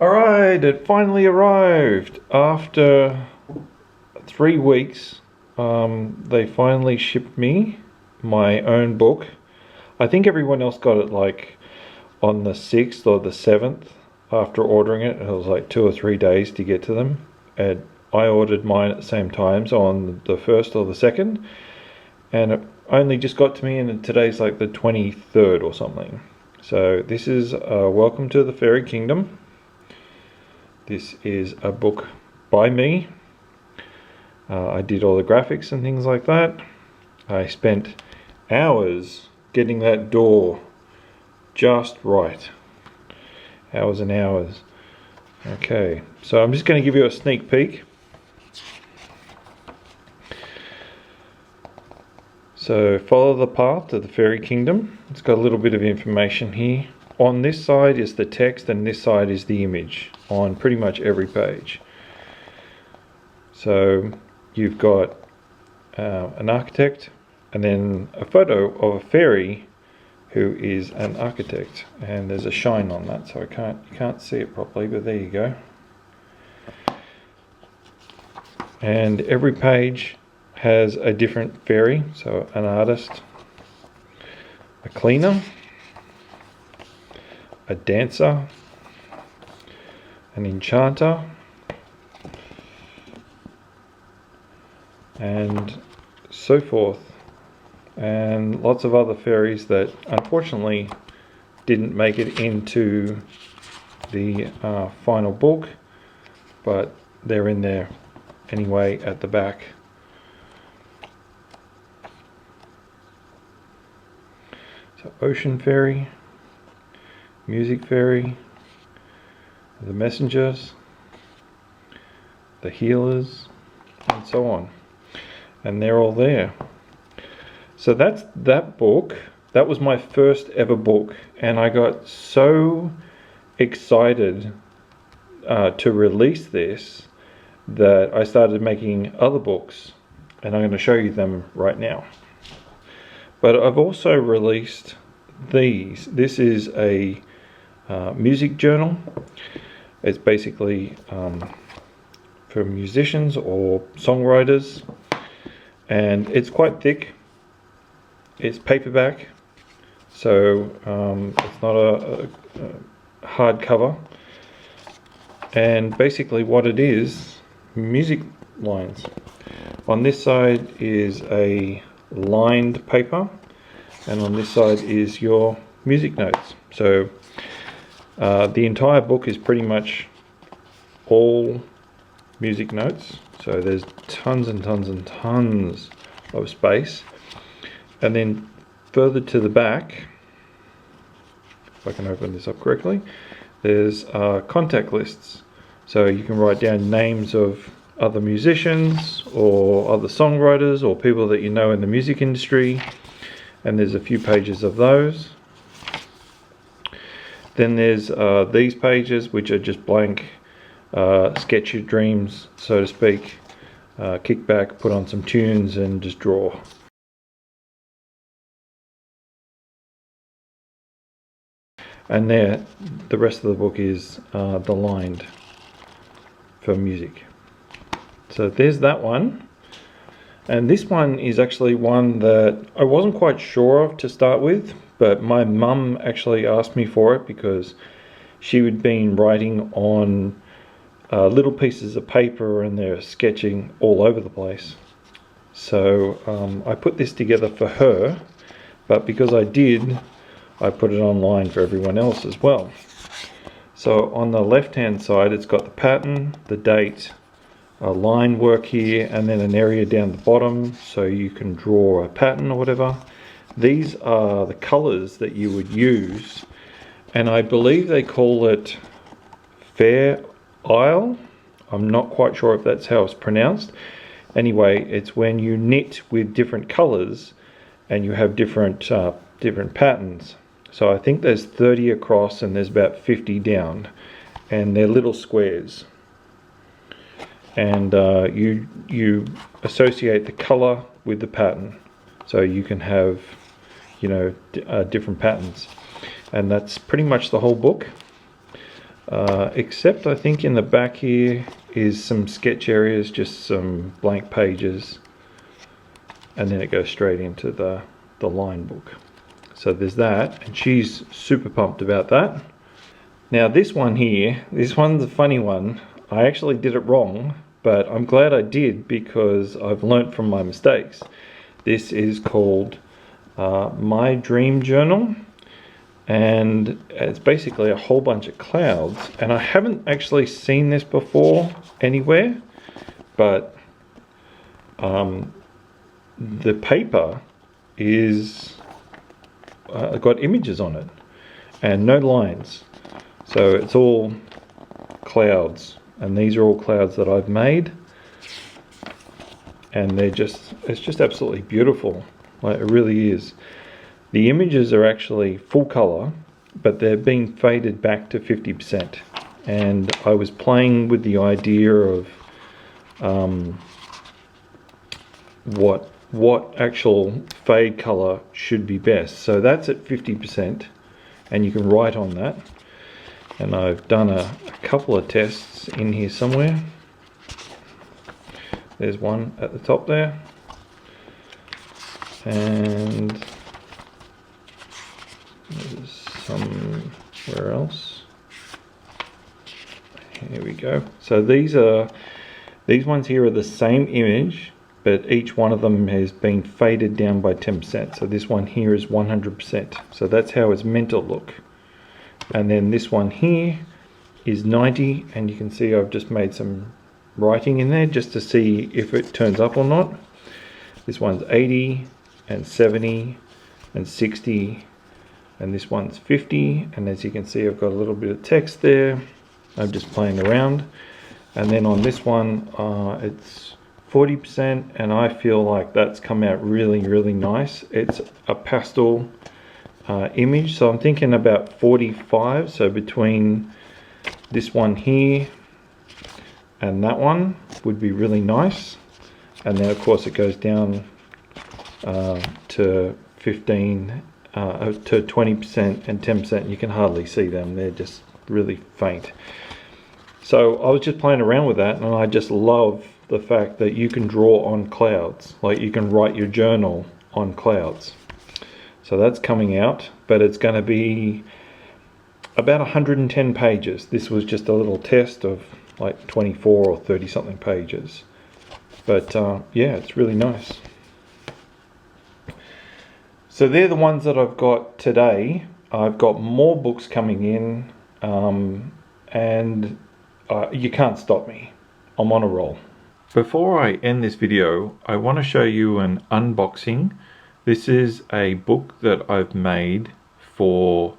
Alright, it finally arrived. After 3 weeks, they finally shipped me my own book. I think everyone else got it like on the 6th or the 7th after ordering it. It was like 2 or 3 days to get to them. And I ordered mine at the same time, so on the 1st or the 2nd. And it only just got to me, and today's like the 23rd or something. So this is Welcome to the Fairy Kingdom. This is a book by me. I did all the graphics and things like that. I spent hours getting that door just right. Hours and hours. Okay, so I'm just going to give you a sneak peek. So follow the path to the Fairy Kingdom. It's got a little bit of information here. On this side is the text and this side is the image on pretty much every page. So you've got an architect and then a photo of a fairy who is an architect, and there's a shine on that, so you can't see it properly, but there you go. And every page has a different fairy, so an artist, a cleaner, a dancer, an enchanter, and so forth, and lots of other fairies that unfortunately didn't make it into the final book, but they're in there anyway at the back. So Ocean Fairy, Music Fairy, the Messengers, the Healers, and so on. And they're all there. So that's that book. That was my first ever book, and I got so excited to release this that I started making other books, and I'm going to show you them right now. But I've also released these. This is a music journal. It's basically for musicians or songwriters, and it's quite thick. It's paperback, so it's not a hardcover. And basically what it is, music lines. On this side is a lined paper, and on this side is your music notes. So the entire book is pretty much all music notes, so there's tons and tons and tons of space. And then further to the back, if I can open this up correctly, there's contact lists, so you can write down names of other musicians or other songwriters or people that you know in the music industry, and there's a few pages of those. Then there's these pages, which are just blank, sketch your dreams, so to speak. Kick back, put on some tunes, and just draw. And there, the rest of the book is the lined for music. So there's that one. And this one is actually one that I wasn't quite sure of to start with, but my mum actually asked me for it because she had been writing on little pieces of paper, and they're sketching all over the place. So I put this together for her, but because I did, I put it online for everyone else as well. So on the left hand side, it's got the pattern, the date, a line work here, and then an area down the bottom so you can draw a pattern or whatever. These are the colors that you would use, and I believe they call it Fair Isle. I'm not quite sure if that's how it's pronounced. Anyway, it's when you knit with different colors and you have different patterns. So I think there's 30 across and there's about 50 down, and they're little squares. And you associate the color with the pattern, so you can have, you know, different patterns. And that's pretty much the whole book. except I think in the back here is some sketch areas, just some blank pages, and then it goes straight into the line book. So there's that, and she's super pumped about that. Now this one here, this one's a funny one. I actually did it wrong, but I'm glad I did because I've learnt from my mistakes. This is called My Dream Journal, and it's basically a whole bunch of clouds, and I haven't actually seen this before anywhere, but the paper is got images on it and no lines, so it's all clouds, and these are all clouds that I've made, and it's just absolutely beautiful. Like, it really is. The images are actually full color, but they're being faded back to 50%, and I was playing with the idea of what actual fade color should be best. So that's at 50%, and you can write on that. And I've done a couple of tests in here somewhere. There's one at the top there, and there's somewhere else. Here we go. So these ones here are the same image, but each one of them has been faded down by 10%. So this one here is 100%. So that's how it's meant to look. And then this one here is 90, and you can see I've just made some writing in there just to see if it turns up or not. This one's 80 and 70 and 60, and this one's 50, and as you can see I've got a little bit of text there. I'm just playing around. And then on this one it's 40%, and I feel like that's come out really, really nice. It's a pastel image, so I'm thinking about 45, so between this one here and that one would be really nice. And then of course it goes down to 15 to 20% and 10%. You can hardly see them, they're just really faint. So I was just playing around with that, and I just love the fact that you can draw on clouds, like you can write your journal on clouds. So that's coming out, but it's going to be about 110 pages. This was just a little test of like 24 or 30 something pages, but yeah, it's really nice. So they're the ones that I've got today. I've got more books coming in, and you can't stop me. I'm on a roll. Before I end this video, I want to show you an unboxing. This is a book that I've made for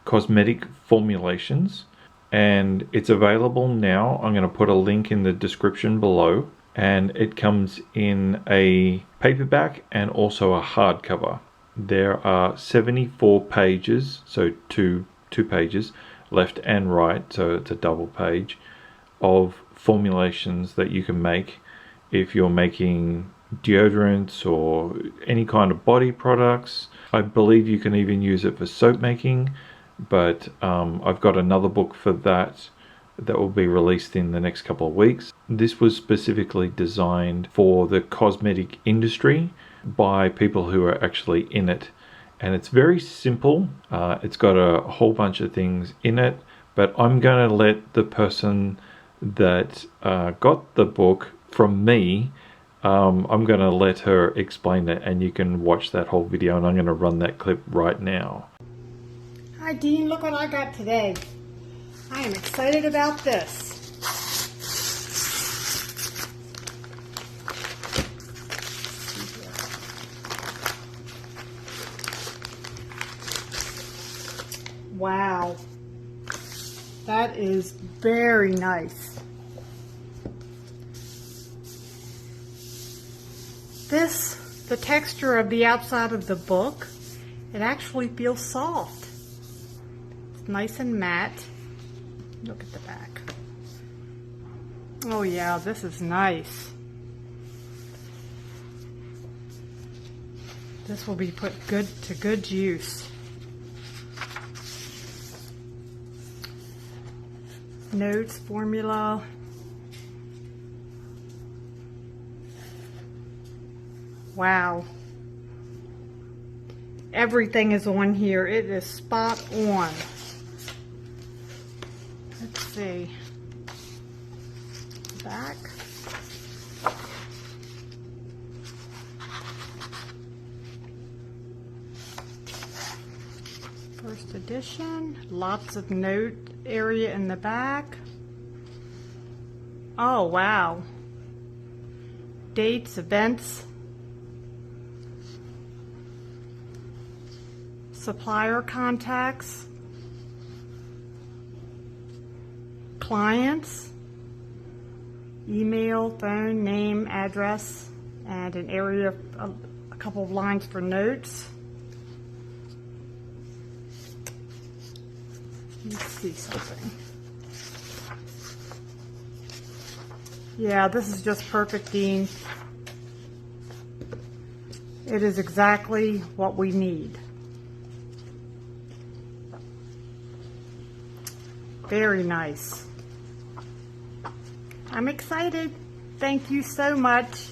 Cosmetic Formulations, and it's available now. I'm going to put a link in the description below, and it comes in a paperback and also a hardcover. There are 74 pages, so two pages left and right, so it's a double page of formulations that you can make if you're making deodorants or any kind of body products. I believe you can even use it for soap making, but I've got another book for that will be released in the next couple of weeks. This was specifically designed for the cosmetic industry by people who are actually in it, and it's very simple. It's got a whole bunch of things in it, but I'm going to let the person that got the book from me, I'm going to let her explain it, and you can watch that whole video, and I'm going to run that clip right now. Hi Dean, look what I got today. I am excited about this. Wow, that is very nice. The texture of the outside of the book, it actually feels soft. It's nice and matte. Look at the back. Oh yeah, this is nice. This will be put to good use. Notes, formula. Wow. Everything is on here. It is spot on. Let's see. Back. First edition. Lots of note area in the back. Oh, wow. Dates, events. Supplier contacts. Clients. Email, phone, name, address, and an area, a couple of lines for notes. Let's see something. Yeah, this is just perfect, Dean. It is exactly what we need. Very nice. I'm excited. Thank you so much.